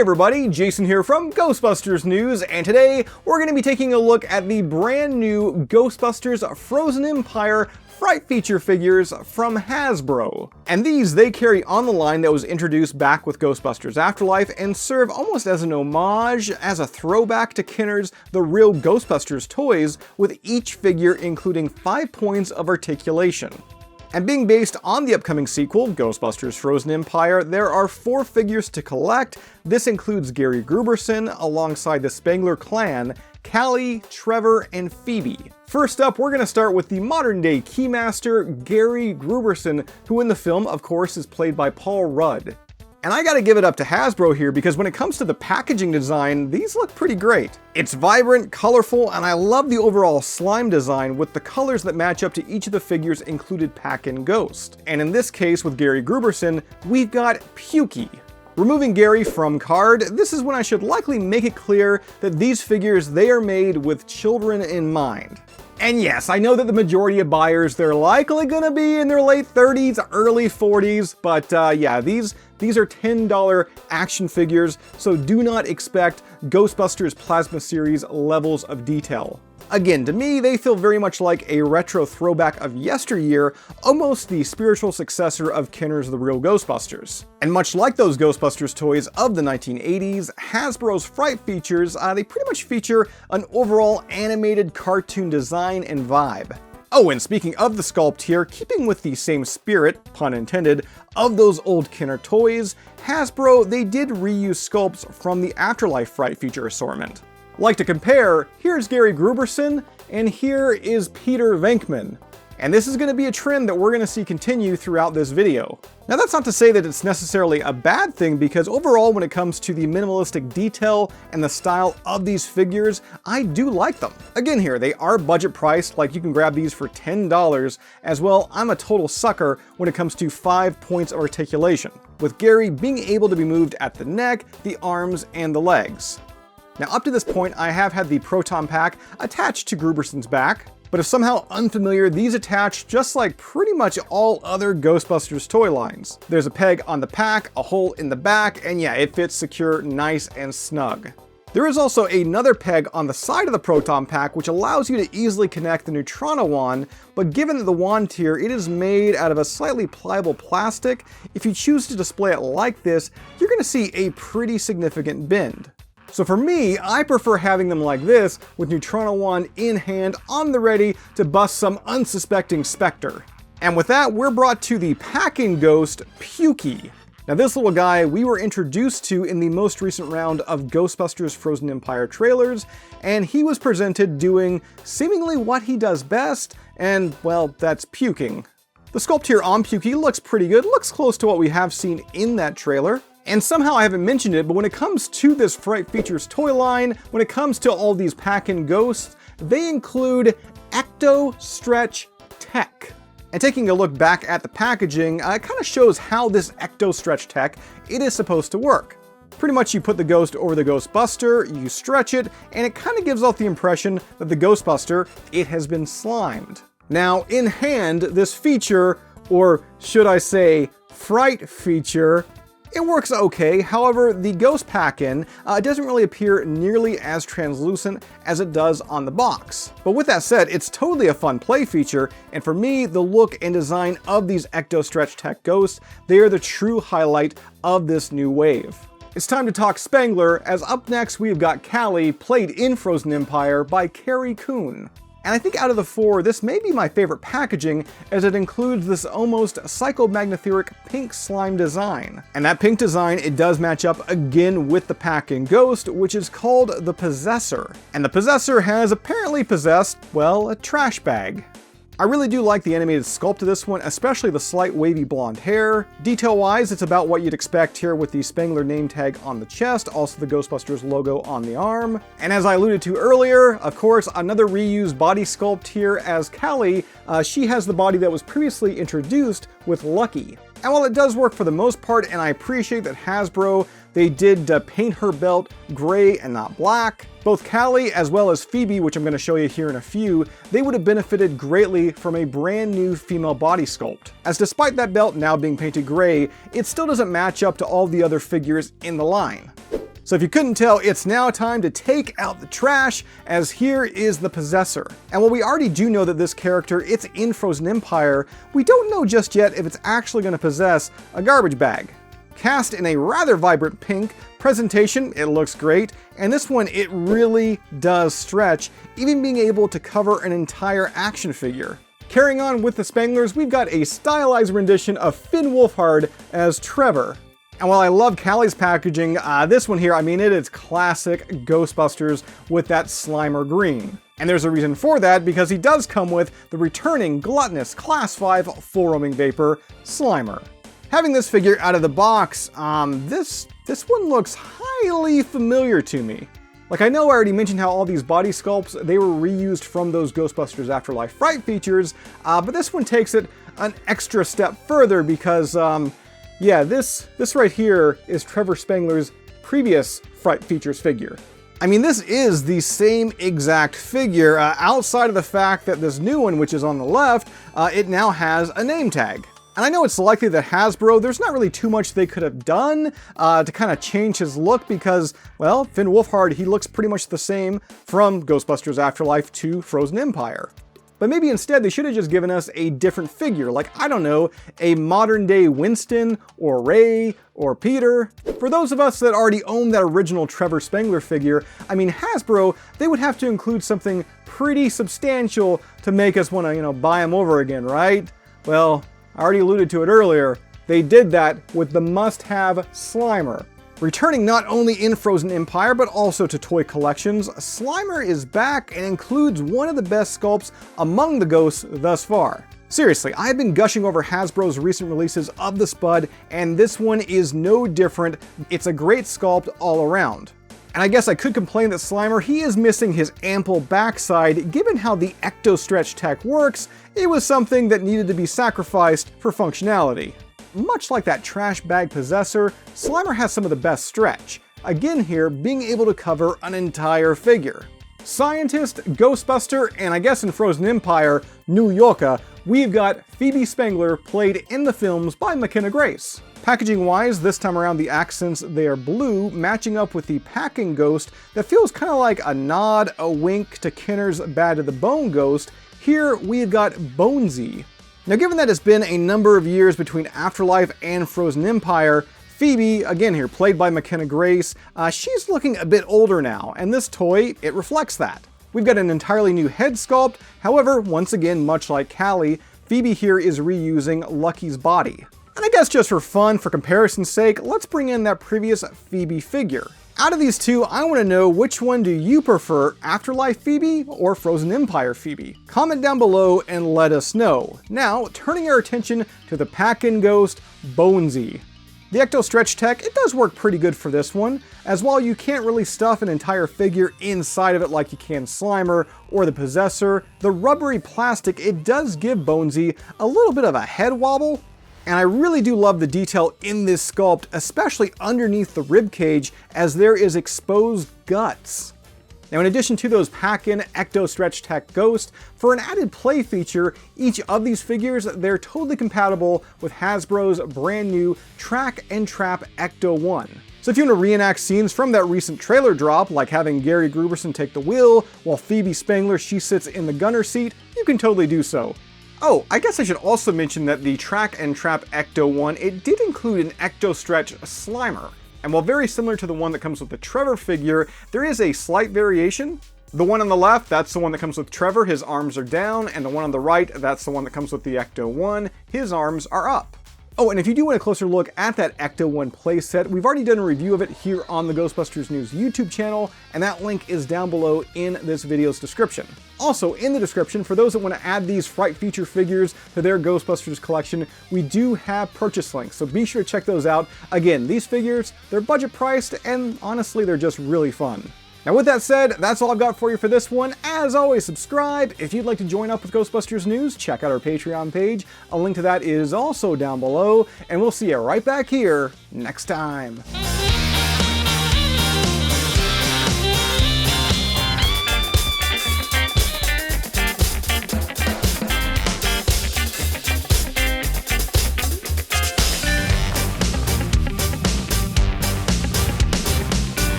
Hey everybody, Jason here from Ghostbusters News, and today we're going to be taking a look at the brand new Ghostbusters Frozen Empire Fright feature figures from Hasbro. And these, they carry on the line that was introduced back with Ghostbusters Afterlife and serve almost as an homage, as a throwback to Kenner's The Real Ghostbusters toys, with each figure including 5 points of articulation. And being based on the upcoming sequel, Ghostbusters Frozen Empire, there are 4 figures to collect. This includes Gary Gruberson alongside the Spengler clan, Callie, Trevor, and Phoebe. First up, we're going to start with the modern-day Keymaster, Gary Gruberson, who in the film, of course, is played by Paul Rudd. And I gotta give it up to Hasbro here, because when it comes to the packaging design, these look pretty great. It's vibrant, colorful, and I love the overall slime design with the colors that match up to each of the figures included Pack-In Ghost. And in this case, with Gary Gruberson, we've got Pukey. Removing Gary from card, this is when I should likely make it clear that these figures, they are made with children in mind. And yes, I know that the majority of buyers, they're likely gonna be in their late 30s, early 40s, but yeah, these are $10 action figures, so do not expect Ghostbusters Plasma Series levels of detail. Again, to me, they feel very much like a retro throwback of yesteryear, almost the spiritual successor of Kenner's The Real Ghostbusters. And much like those Ghostbusters toys of the 1980s, Hasbro's Fright features, they pretty much feature an overall animated cartoon design and vibe. Oh, and speaking of the sculpt here, keeping with the same spirit, pun intended, of those old Kenner toys, Hasbro, they did reuse sculpts from the Afterlife Fright feature assortment. Like to compare, here's Gary Gruberson, and here is Peter Venkman. And this is going to be a trend that we're going to see continue throughout this video. Now that's not to say that it's necessarily a bad thing, because overall when it comes to the minimalistic detail and the style of these figures, I do like them. Again here, they are budget priced, like you can grab these for $10. As well, I'm a total sucker when it comes to 5 points of articulation, with Gary being able to be moved at the neck, the arms, and the legs. Now up to this point, I have had the Proton Pack attached to Gruberson's back, but if somehow unfamiliar, these attach just like pretty much all other Ghostbusters toy lines. There's a peg on the pack, a hole in the back, and yeah, it fits secure nice and snug. There is also another peg on the side of the Proton Pack which allows you to easily connect the Neutrona wand, but given that the wand here, it is made out of a slightly pliable plastic, if you choose to display it like this, you're going to see a pretty significant bend. So for me, I prefer having them like this, with Neutrona wand in hand on the ready to bust some unsuspecting specter. And with that, we're brought to the Pack-In Ghost Pukey. Now this little guy we were introduced to in the most recent round of Ghostbusters Frozen Empire trailers, and he was presented doing seemingly what he does best, and well, that's puking. The sculpt here on Pukey looks pretty good, looks close to what we have seen in that trailer. And somehow I haven't mentioned it, but when it comes to this Fright Features toy line, when it comes to all these Pack-In Ghosts, they include Ecto Stretch Tech. And taking a look back at the packaging, it kind of shows how this Ecto Stretch Tech, it is supposed to work. Pretty much you put the ghost over the Ghostbuster, you stretch it, and it kind of gives off the impression that the Ghostbuster, it has been slimed. Now in hand, this feature, or should I say Fright feature, it works okay. However, the Ghost Pack-In doesn't really appear nearly as translucent as it does on the box. But with that said, it's totally a fun play feature, and for me, the look and design of these Ecto Stretch Tech Ghosts, they are the true highlight of this new wave. It's time to talk Spengler, as up next we've got Callie, played in Frozen Empire by Carrie Coon. And I think out of the 4, this may be my favorite packaging, as it includes this almost psychomagnetheric pink slime design. And that pink design, it does match up again with the Pack-In Ghost, which is called the Possessor. And the Possessor has apparently possessed, well, a trash bag. I really do like the animated sculpt of this one, especially the slight wavy blonde hair. Detail-wise, it's about what you'd expect here with the Spengler name tag on the chest, also the Ghostbusters logo on the arm. And as I alluded to earlier, of course, another reused body sculpt here as Callie. She has the body that was previously introduced with Lucky. And while it does work for the most part, and I appreciate that Hasbro, they did paint her belt gray and not black, both Callie as well as Phoebe, which I'm going to show you here in a few, they would have benefited greatly from a brand new female body sculpt. As despite that belt now being painted gray, it still doesn't match up to all the other figures in the line. So if you couldn't tell, it's now time to take out the trash, as here is the Possessor. And while we already do know that this character, it's in Frozen Empire, we don't know just yet if it's actually going to possess a garbage bag. Cast in a rather vibrant pink, presentation, it looks great, and this one, it really does stretch, even being able to cover an entire action figure. Carrying on with the Spanglers, we've got a stylized rendition of Finn Wolfhard as Trevor. And while I love Callie's packaging, this one here, I mean, it is classic Ghostbusters with that Slimer green. And there's a reason for that, because he does come with the returning gluttonous Class 5 full-roaming vapor, Slimer. Having this figure out of the box, this one looks highly familiar to me. Like, I know I already mentioned how all these body sculpts, they were reused from those Ghostbusters Afterlife Fright features, but this one takes it an extra step further because, yeah, this right here is Trevor Spangler's previous Fright Features figure. I mean, this is the same exact figure, outside of the fact that this new one, which is on the left, it now has a name tag. And I know it's likely that Hasbro, there's not really too much they could have done to kind of change his look because, well, Finn Wolfhard, he looks pretty much the same from Ghostbusters Afterlife to Frozen Empire. But maybe instead they should have just given us a different figure, like, I don't know, a modern day Winston, or Ray, or Peter. For those of us that already own that original Trevor Spangler figure, I mean, Hasbro, they would have to include something pretty substantial to make us want to, you know, buy him over again, right? Well, I already alluded to it earlier, they did that with the must-have Slimer. Returning not only in Frozen Empire, but also to toy collections, Slimer is back and includes one of the best sculpts among the ghosts thus far. Seriously, I've been gushing over Hasbro's recent releases of the Spud, and this one is no different. It's a great sculpt all around. And I guess I could complain that Slimer, he is missing his ample backside. Given how the Ecto Stretch tech works, it was something that needed to be sacrificed for functionality. Much like that trash bag Possessor, Slimer has some of the best stretch. Again here, being able to cover an entire figure. Scientist, Ghostbuster, and I guess in Frozen Empire, New Yorker, we've got Phoebe Spangler played in the films by McKenna Grace. Packaging wise, this time around the accents, they are blue, matching up with the packing ghost that feels kind of like a nod, a wink to Kenner's Bad to the Bone ghost. Here we've got Bonesy. Now given that it's been a number of years between Afterlife and Frozen Empire, Phoebe, again here played by McKenna Grace, she's looking a bit older now, and this toy, it reflects that. We've got an entirely new head sculpt, however, once again, much like Callie, Phoebe here is reusing Lucky's body. And I guess just for fun, for comparison's sake, let's bring in that previous Phoebe figure. Out of these two, I want to know which one do you prefer, Afterlife Phoebe or Frozen Empire Phoebe? Comment down below and let us know. Now, turning our attention to the pack-in ghost, Bonesy. The Ecto Stretch tech, it does work pretty good for this one, as while you can't really stuff an entire figure inside of it like you can Slimer or the Possessor, the rubbery plastic, it does give Bonesy a little bit of a head wobble. And I really do love the detail in this sculpt, especially underneath the rib cage, as there is exposed guts. Now in addition to those pack-in Ecto Stretch Tech Ghost, for an added play feature, each of these figures, they're totally compatible with Hasbro's brand new Track and Trap Ecto 1. So if you want to reenact scenes from that recent trailer drop, like having Gary Gruberson take the wheel, while Phoebe Spangler, she sits in the gunner seat, you can totally do so. Oh, I guess I should also mention that the Track and Trap Ecto 1, it did include an Ecto Stretch Slimer. And while very similar to the one that comes with the Trevor figure, there is a slight variation. The one on the left, that's the one that comes with Trevor, his arms are down, and the one on the right, that's the one that comes with the Ecto 1, his arms are up. Oh, and if you do want a closer look at that Ecto 1 playset, we've already done a review of it here on the Ghostbusters News YouTube channel, and that link is down below in this video's description. Also, in the description, for those that want to add these Fright feature figures to their Ghostbusters collection, we do have purchase links, so be sure to check those out. Again, these figures, they're budget priced, and honestly, they're just really fun. Now with that said, that's all I've got for you for this one. As always, subscribe. If you'd like to join up with Ghostbusters News, check out our Patreon page. A link to that is also down below, and we'll see you right back here next time.